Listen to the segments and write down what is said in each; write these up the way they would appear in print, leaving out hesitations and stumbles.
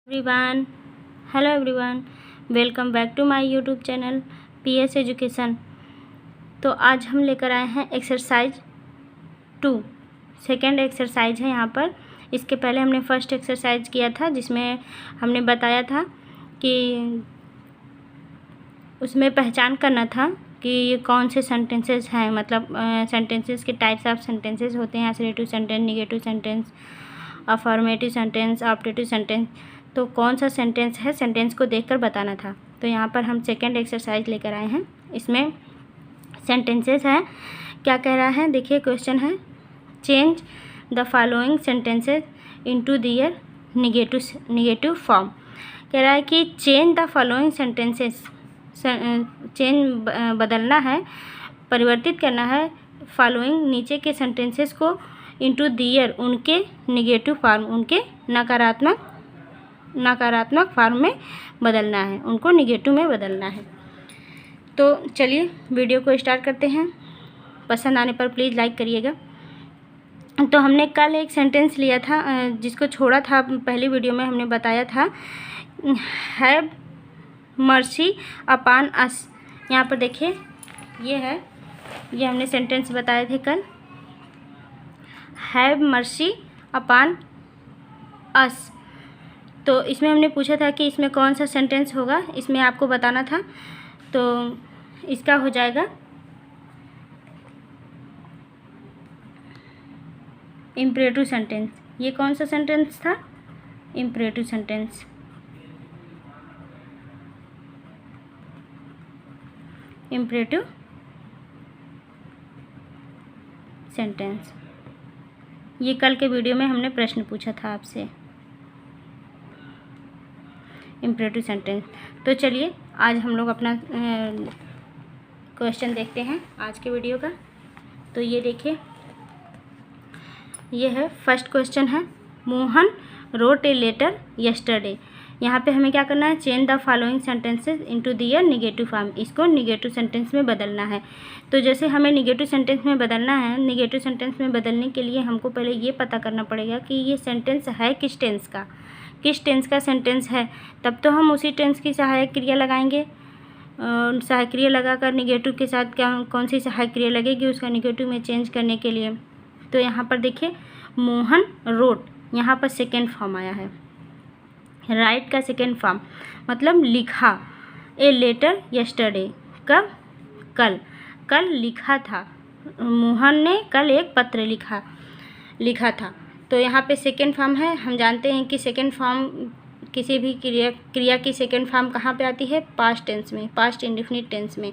Everyone, hello everyone, welcome back to my YouTube channel PS education. तो आज हम लेकर आए हैं एक्सरसाइज 2। सेकेंड एक्सरसाइज है यहाँ पर। इसके पहले हमने फर्स्ट एक्सरसाइज किया था जिसमें हमने बताया था कि उसमें पहचान करना था कि ये कौन से सेंटेंसेस हैं, मतलब सेंटेंसेस के टाइप्स ऑफ सेंटेंसेस होते हैं, assertive sentence, negative sentence, affirmative sentence, optative sentence. तो कौन सा सेंटेंस है, सेंटेंस को देखकर बताना था। तो यहाँ पर हम सेकेंड एक्सरसाइज लेकर आए हैं। इसमें सेंटेंसेस हैं, क्या कह रहा है देखिए। क्वेश्चन है change the following sentences into their negative form. कह रहा है कि change the following sentences, change बदलना है, परिवर्तित करना है फॉलोइंग नीचे के सेंटेंसेस को इनटू दियर, उनके निगेटिव फॉर्म, उनके नकारात्मक फॉर्म में बदलना है, उनको निगेटिव में बदलना है। तो चलिए वीडियो को स्टार्ट करते हैं। पसंद आने पर प्लीज़ लाइक करिएगा। तो हमने कल एक सेंटेंस लिया था जिसको छोड़ा था पहली वीडियो में। हमने बताया था हैव मर्सी अपॉन अस। यहाँ पर देखिए ये है, ये हमने सेंटेंस बताए थे कल, हैव मर्सी अपॉन अस। तो इसमें हमने पूछा था कि इसमें कौन सा सेंटेंस होगा, इसमें आपको बताना था। तो इसका हो जाएगा इम्परेटिव सेंटेंस। ये कौन सा सेंटेंस था? Imperative sentence. इम्परेटिव सेंटेंस, ये कल के वीडियो में हमने प्रश्न पूछा था आपसे, इम्परेटिव सेंटेंस। तो चलिए आज हम लोग अपना क्वेश्चन देखते हैं आज के वीडियो का। तो ये देखिए, ये है फर्स्ट क्वेश्चन है, Mohan wrote a letter yesterday. यहाँ पे हमें क्या करना है, change the following sentences into their negative form, इसको निगेटिव सेंटेंस में बदलना है। तो जैसे हमें निगेटिव सेंटेंस में बदलना है, निगेटिव सेंटेंस में बदलने के लिए हमको पहले ये पता करना पड़ेगा कि ये सेंटेंस है किस टेंस का, किस टेंस का सेंटेंस है। तब तो हम उसी टेंस की सहायक क्रिया लगाएंगे। सहायक क्रिया लगाकर निगेटिव के साथ क्या कौन सी सहायक क्रिया लगेगी उसका निगेटिव में चेंज करने के लिए। तो यहाँ पर देखिए मोहन रोट, यहाँ पर सेकेंड फॉर्म आया है, राइट का सेकेंड फॉर्म मतलब लिखा। ए लेटर यस्टरडे, कब? कल लिखा था। मोहन ने कल एक पत्र लिखा था। तो यहाँ पे सेकेंड फॉर्म है। हम जानते हैं कि सेकेंड फॉर्म किसी भी क्रिया की सेकेंड फॉर्म कहाँ पे आती है? पास्ट टेंस में, पास्ट इंडेफिनिट टेंस में।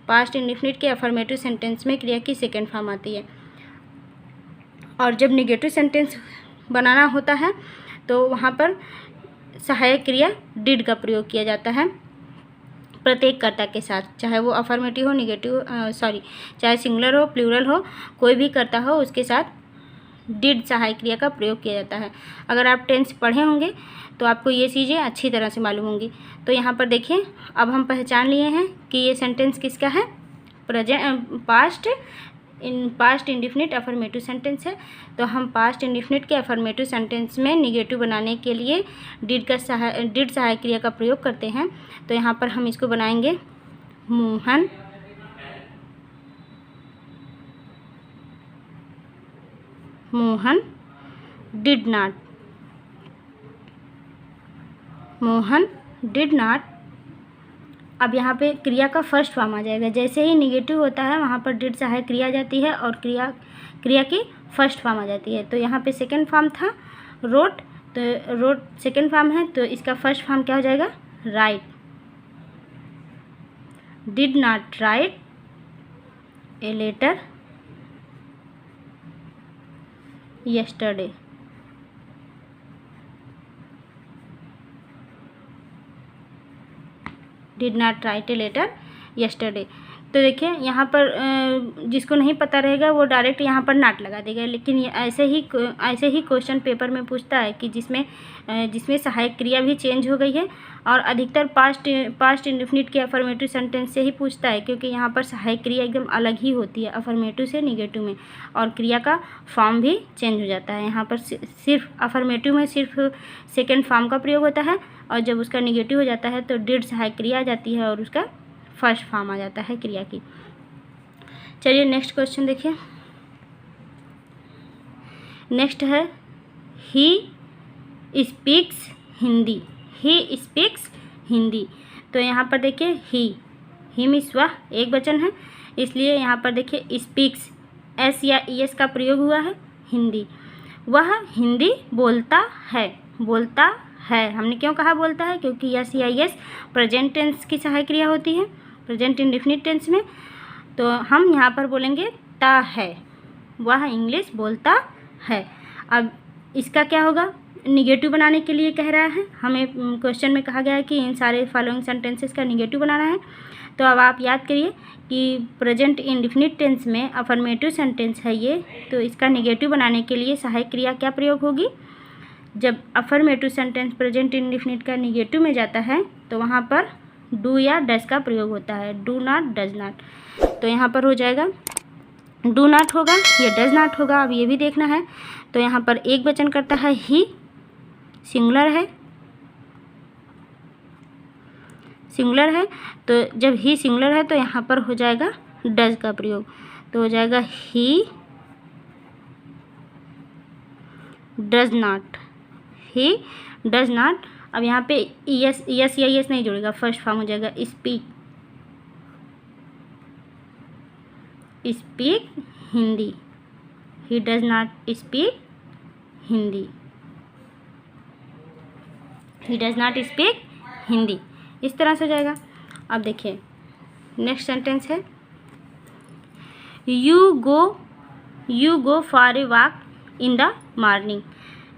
पास्ट इंडेफिनिट के अफर्मेटिव सेंटेंस में क्रिया की सेकेंड फॉर्म आती है। और जब निगेटिव सेंटेंस बनाना होता है तो वहाँ पर सहायक क्रिया डिड का प्रयोग किया जाता है प्रत्येक कर्ता के साथ, चाहे वो अफर्मेटिव हो, निगेटिव चाहे सिंगुलर हो, प्लूरल हो, कोई भी कर्ता हो, उसके साथ डिड सहायक क्रिया का प्रयोग किया जाता है। अगर आप टेंस पढ़े होंगे तो आपको ये चीज़ें अच्छी तरह से मालूम होंगी। तो यहाँ पर देखिए, अब हम पहचान लिए हैं कि ये सेंटेंस किसका है, पास्ट इंडेफिनिट अफर्मेटिव सेंटेंस है। तो हम पास्ट इंडेफिनिट के अफर्मेटिव सेंटेंस में निगेटिव बनाने के लिए डिड सहायक क्रिया का प्रयोग करते हैं। तो यहाँ पर हम इसको बनाएंगे मोहन डिड नॉट। अब यहाँ पे क्रिया का फर्स्ट फॉर्म आ जाएगा। जैसे ही निगेटिव होता है वहाँ पर डिड सहायक क्रिया आ जाती है और क्रिया की फर्स्ट फॉर्म आ जाती है। तो यहाँ पे सेकेंड फॉर्म था रोट, तो रोट सेकेंड फॉर्म है, तो इसका फर्स्ट फॉर्म क्या हो जाएगा? Write. Did not write a letter yesterday. Did not write a letter yesterday. तो देखिए यहाँ पर जिसको नहीं पता रहेगा वो डायरेक्ट यहाँ पर नॉट लगा देगा, लेकिन ये ऐसे ही क्वेश्चन पेपर में पूछता है कि जिसमें सहायक क्रिया भी चेंज हो गई है, और अधिकतर पास्ट इंडेफिनिट के अफर्मेटिव सेंटेंस से ही पूछता है, क्योंकि यहाँ पर सहायक क्रिया एकदम अलग ही होती है अफर्मेटिव से निगेटिव में, और क्रिया का फॉर्म भी चेंज हो जाता है। यहाँ पर सिर्फ अफर्मेटिव में सिर्फ सेकेंड फॉर्म का प्रयोग होता है, और जब उसका निगेटिव हो जाता है तो डिड सहायक क्रिया आ जाती है और उसका फर्स्ट फॉर्म आ जाता है क्रिया की। चलिए नेक्स्ट क्वेश्चन देखिए। नेक्स्ट है he speaks Hindi. He speaks Hindi. तो यहाँ पर देखिए ही मीन्स वह एक वचन है, इसलिए यहाँ पर देखिए स्पीक्स एस या एस का प्रयोग हुआ है हिंदी। वह हिंदी बोलता है। बोलता है हमने क्यों कहा बोलता है, क्योंकि एस या एस प्रेजेंट टेंस की सहायक क्रिया होती है प्रेजेंट इंडेफिनिट टेंस में। तो हम यहाँ पर बोलेंगे ता है, वह इंग्लिश बोलता है। अब इसका क्या होगा, निगेटिव बनाने के लिए कह रहा है हमें, क्वेश्चन में कहा गया है कि इन सारे फॉलोइंग सेंटेंसेस का निगेटिव बनाना है। तो अब आप याद करिए कि प्रेजेंट इंडेफिनिट टेंस में अफर्मेटिव सेंटेंस है ये, तो इसका निगेटिव बनाने के लिए सहायक क्रिया क्या प्रयोग होगी। जब अफर्मेटिव सेंटेंस प्रेजेंट इंडेफिनिट का निगेटिव में जाता है तो वहाँ पर डू या डज का प्रयोग होता है, डू नॉट डज नॉट। तो यहाँ पर हो जाएगा डू नॉट होगा या डज नॉट होगा, अब ये भी देखना है। तो यहाँ पर एक वचन करता है ही, सिंगुलर है, तो जब ही सिंगुलर है तो यहाँ पर हो जाएगा डज का प्रयोग, तो हो जाएगा he does not, he does not. अब यहाँ पे यस या यस नहीं जुड़ेगा, फर्स्ट फॉर्म हो जाएगा speak Hindi. He does not speak Hindi. He does not speak Hindi, इस तरह से हो जाएगा। अब देखिए नेक्स्ट सेंटेंस है you go for a walk in the morning.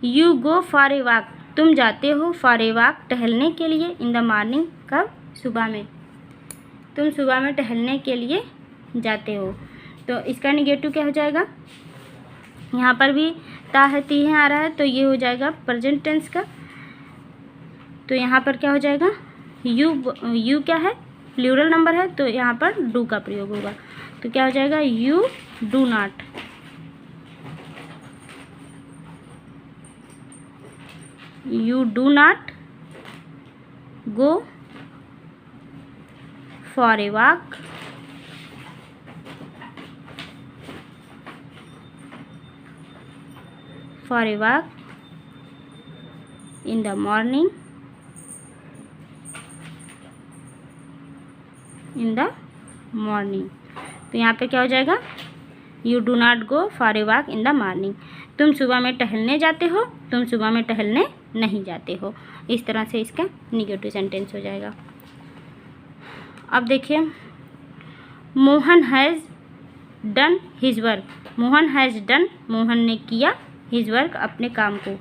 You go for a walk, तुम जाते हो फॉर ए वॉक टहलने के लिए, इन द मॉर्निंग कब, सुबह में, तुम सुबह में टहलने के लिए जाते हो। तो इसका निगेटिव क्या हो जाएगा, यहाँ पर भी ता है ती है आ रहा है, तो ये हो जाएगा प्रेजेंट टेंस का। तो यहाँ पर क्या हो जाएगा, यू क्या है, प्लूरल नंबर है, तो यहाँ पर डू का प्रयोग होगा। तो क्या हो जाएगा, you do not, you do not go for a walk in the morning, तो यहाँ पे क्या हो जाएगा, you do not go for a walk in the morning, तुम सुबह में टहलने जाते हो, तुम सुबह में टहलने नहीं जाते हो। इस तरह से इसका निगेटिव सेंटेंस हो जाएगा। अब देखिए Mohan has done his work. Mohan has done, Mohan ने किया, हिज वर्क अपने काम को,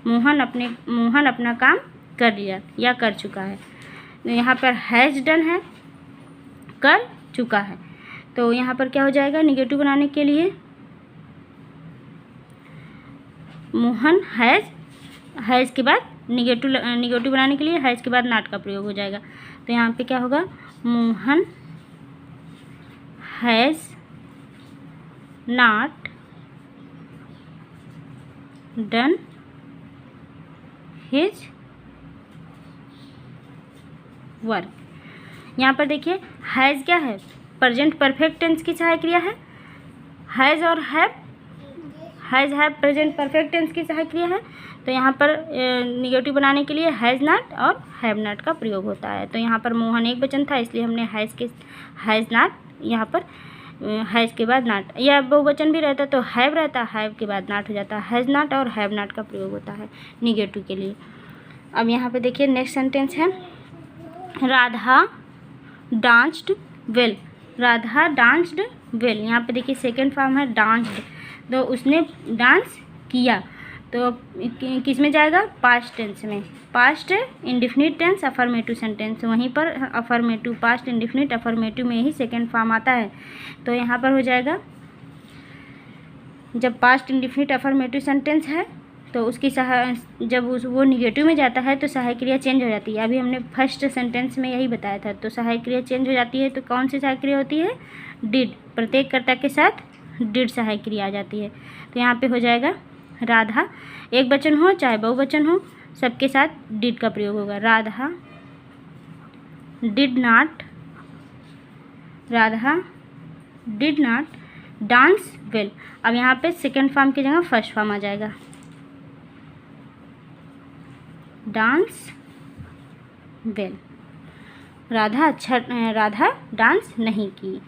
मोहन अपना काम कर लिया या कर चुका है। तो यहाँ पर हैज़ डन है, कर चुका है। तो यहाँ पर क्या हो जाएगा, निगेटिव बनाने के लिए मोहन हैज़ के बाद निगेटिव बनाने के लिए हैज़ के बाद नॉट का प्रयोग हो जाएगा। तो यहाँ पे क्या होगा, Mohan has not done his work. यहाँ पर देखिए हैज़ क्या है, प्रेजेंट परफेक्ट टेंस की सहायक क्रिया है। हैज़ और हैज़ प्रेजेंट परफेक्ट टेंस की सहायक क्रिया है। तो यहाँ पर निगेटिव बनाने के लिए हैज़ नॉट और हैव नॉट का प्रयोग होता है। तो यहाँ पर मोहन एक वचन था, इसलिए हमने हैज़ नॉट, यहाँ पर हैज़ के बाद नॉट, या बहुवचन भी रहता तो हैव रहता, हैव के बाद नॉट हो जाता, हैज़ नॉट और हैव नॉट का प्रयोग होता है निगेटिव के लिए। अब यहाँ पे देखिए नेक्स्ट सेंटेंस है Radha danced well. Radha danced well, यहाँ पे देखिए सेकेंड फॉर्म है डांस्ड, तो उसने डांस किया। तो किस में जाएगा, पास्ट टेंस में। Past indefinite tense affirmative sentence, वहीं पर अफर्मेटिव पास्ट इंडेफिनिट अफर्मेटिव में ही सेकेंड फॉर्म आता है। तो यहाँ पर हो जाएगा, जब पास्ट इंडेफिनिट अफर्मेटिव सेंटेंस है तो उसकी जब वो निगेटिव में जाता है तो सहायक क्रिया चेंज हो जाती है। अभी हमने फर्स्ट सेंटेंस में यही बताया था। तो सहायक क्रिया चेंज हो जाती है तो कौन सी सहायक क्रिया होती है, डिड। प्रत्येक कर्ता के साथ डिड सहायक क्रिया आ जाती है। तो यहाँ पे हो जाएगा राधा, एक वचन हो चाहे बहुवचन हो, सबके साथ डिड का प्रयोग होगा। Radha did not, Radha did not dance well. अब यहाँ पे सेकेंड फॉर्म की जगह फर्स्ट फॉर्म आ जाएगा, डांस वेल। राधा डांस नहीं की।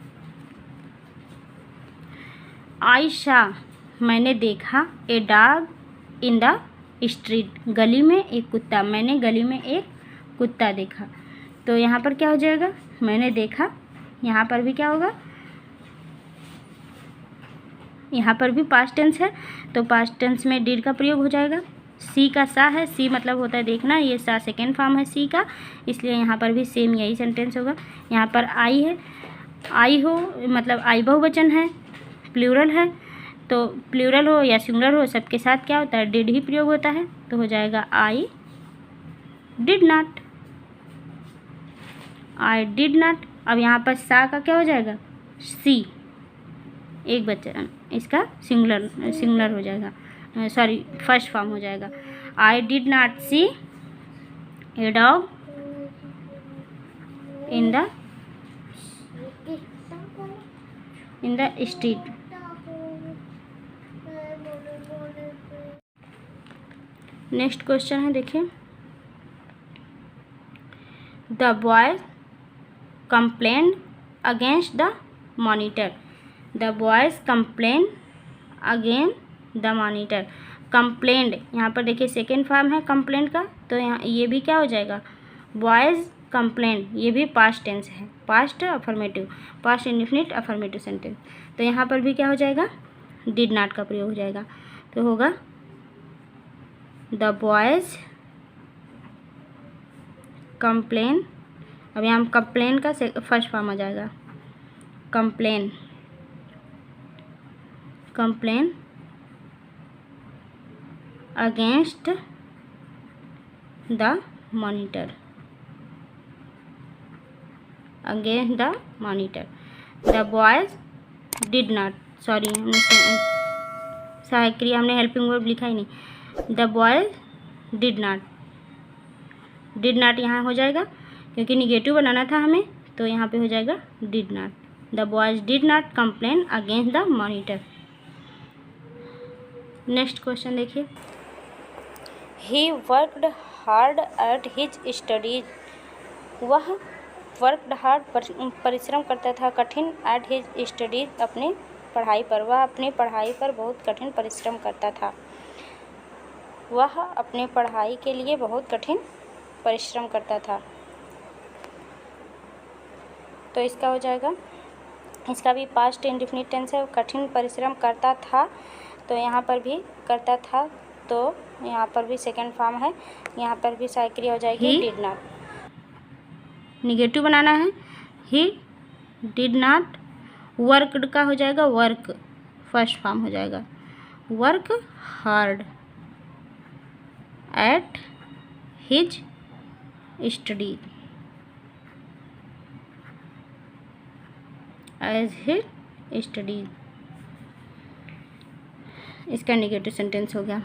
आयशा, मैंने देखा ए डॉग इन द स्ट्रीट, गली में एक कुत्ता, मैंने गली में एक कुत्ता देखा। तो यहाँ पर क्या हो जाएगा, मैंने देखा, यहाँ पर भी क्या होगा, यहाँ पर भी पास्ट टेंस है तो पास्ट टेंस में डिड का प्रयोग हो जाएगा। सी का सा है, सी मतलब होता है देखना, ये सा सेकेंड फॉर्म है सी का, इसलिए यहाँ पर भी सेम यही सेंटेंस होगा। यहाँ पर आई है, आई हो मतलब आई बहुवचन है, प्लूरल है, तो प्लूरल हो या सिंगुलर हो सबके साथ क्या होता है, डिड ही प्रयोग होता है। तो हो जाएगा I did not, I did not. अब यहाँ पर सा का क्या हो जाएगा, सी, एक वचन, इसका सिंगुलर हो जाएगा, सॉरी फर्स्ट फॉर्म हो जाएगा। I did not see a dog in the street. Next question है, देखिए, the boy complain against the monitor. The boys complain again the monitor. Complained, यहाँ पर देखिए सेकेंड फॉर्म है कंप्लेंट का, तो यहाँ ये भी क्या हो जाएगा, बॉयज़ कंप्लेन, ये भी पास्ट टेंस है, past affirmative, past indefinite affirmative sentence. तो यहाँ पर भी क्या हो जाएगा, डिड नॉट का प्रयोग हो जाएगा। तो होगा द बॉयज़ कंप्लेन, अब यहाँ कंप्लेन का फर्स्ट फॉर्म आ जाएगा, complain, complain against the monitor, against the monitor. The boys did not, sorry हमने सहायक क्रिया हमने हेल्पिंग वर्ब लिखा ही नहीं। The boys did not, did not यहाँ हो जाएगा क्योंकि निगेटिव बनाना था हमें, तो यहाँ पे हो जाएगा did not. The boys did not complain against the monitor. Next question देखिए, he worked hard at his studies. वह वर्कड हार्ड परिश्रम करता था, कठिन एट हिज स्टडीज अपने पढ़ाई पर, वह अपनी पढ़ाई पर बहुत कठिन परिश्रम करता था, वह अपने पढ़ाई के लिए बहुत कठिन परिश्रम करता था। तो इसका हो जाएगा, इसका भी पास्ट इंडेफिनिट टेंस है, कठिन परिश्रम करता था, तो यहाँ पर भी करता था, तो यहाँ पर भी सेकंड फॉर्म है, यहाँ पर भी सहायक क्रिया हो जाएगी डिड नॉट, निगेटिव बनाना है, ही डिड नॉट। वर्कड का हो जाएगा वर्क, फर्स्ट फॉर्म हो जाएगा, work hard at his study, as his study, इसका निगेटिव सेंटेंस हो गया।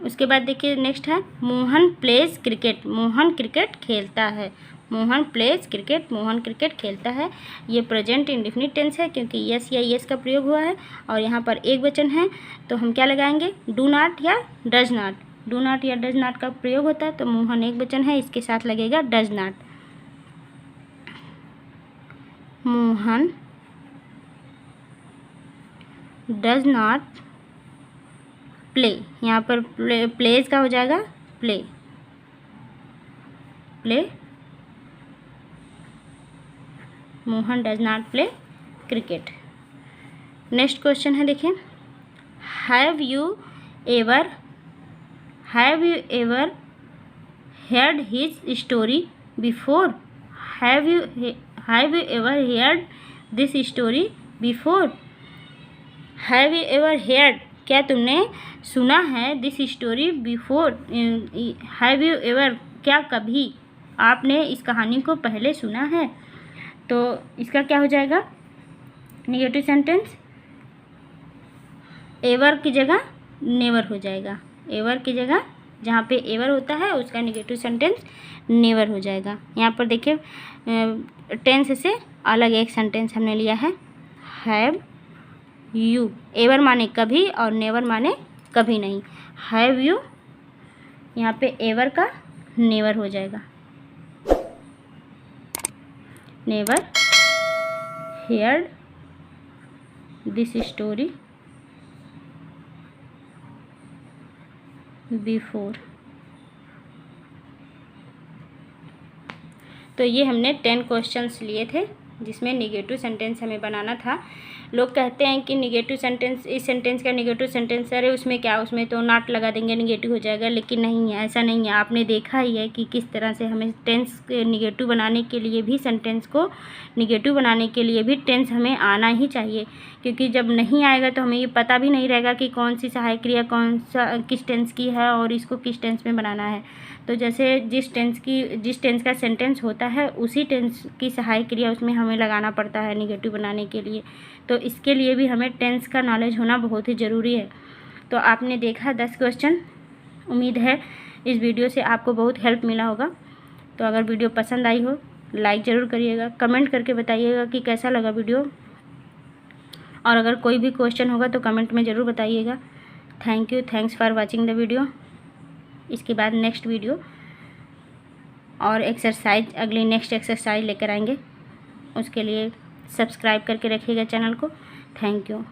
उसके बाद देखिए नेक्स्ट है, Mohan plays cricket. Mohan cricket खेलता है, Mohan plays cricket, Mohan cricket खेलता है। ये प्रेजेंट इंडेफिनिट टेंस है क्योंकि यस या यस का प्रयोग हुआ है और यहाँ पर एक वचन है, तो हम क्या लगाएंगे, डू नॉट या डज नॉट। डू नॉट या डज नॉट का प्रयोग होता है, तो मोहन एक वचन है, इसके साथ लगेगा does not. Mohan does not play, यहाँ पर प्लेज का हो जाएगा play, play, Mohan does not play cricket. Next question है, देखिए, have you ever have you ever heard his story before? Have you ever heard this story before? Have you ever heard, क्या तुमने सुना है this story before? Have you ever, क्या कभी आपने इस कहानी को पहले सुना है? तो इसका क्या हो जाएगा नेगेटिव सेंटेंस? एवर की जगह नेवर हो जाएगा। एवर की जगह जहाँ पे एवर होता है उसका नेगेटिव सेंटेंस नेवर हो जाएगा। यहाँ पर देखिए टेंस से अलग एक सेंटेंस हमने लिया है हैव यू। एवर माने कभी और नेवर माने कभी नहीं। हैव यू यहाँ पे एवर का नेवर हो जाएगा। Never heard this story before. तो ये हमने 10 क्वेश्चंस लिए थे जिसमें निगेटिव सेंटेंस हमें बनाना था। लोग कहते हैं कि निगेटिव सेंटेंस, इस सेंटेंस का निगेटिव सेंटेंस, अरे उसमें क्या, उसमें तो नॉट लगा देंगे निगेटिव हो जाएगा। लेकिन नहीं है, ऐसा नहीं है। आपने देखा ही है कि किस तरह से हमें टेंस निगेटिव बनाने के लिए भी, सेंटेंस को निगेटिव बनाने के लिए भी टेंस हमें आना ही चाहिए, क्योंकि जब नहीं आएगा तो हमें ये पता भी नहीं रहेगा कि कौन सी सहायक क्रिया कौन सा किस टेंस की है और इसको किस टेंस में बनाना है। तो जैसे जिस टेंस का सेंटेंस होता है उसी टेंस की सहायक क्रिया उसमें हमें लगाना पड़ता है निगेटिव बनाने के लिए। तो इसके लिए भी हमें टेंस का नॉलेज होना बहुत ही ज़रूरी है। तो आपने देखा 10 क्वेश्चन। उम्मीद है इस वीडियो से आपको बहुत हेल्प मिला होगा। तो अगर वीडियो पसंद आई हो लाइक ज़रूर करिएगा, कमेंट करके बताइएगा कि कैसा लगा वीडियो, और अगर कोई भी क्वेश्चन होगा तो कमेंट में ज़रूर बताइएगा। Thank you, thanks for watching the video. इसके बाद नेक्स्ट वीडियो और एक्सरसाइज, अगली नेक्स्ट एक्सरसाइज लेकर आएंगे। उसके लिए सब्सक्राइब करके रखिएगा चैनल को। Thank you.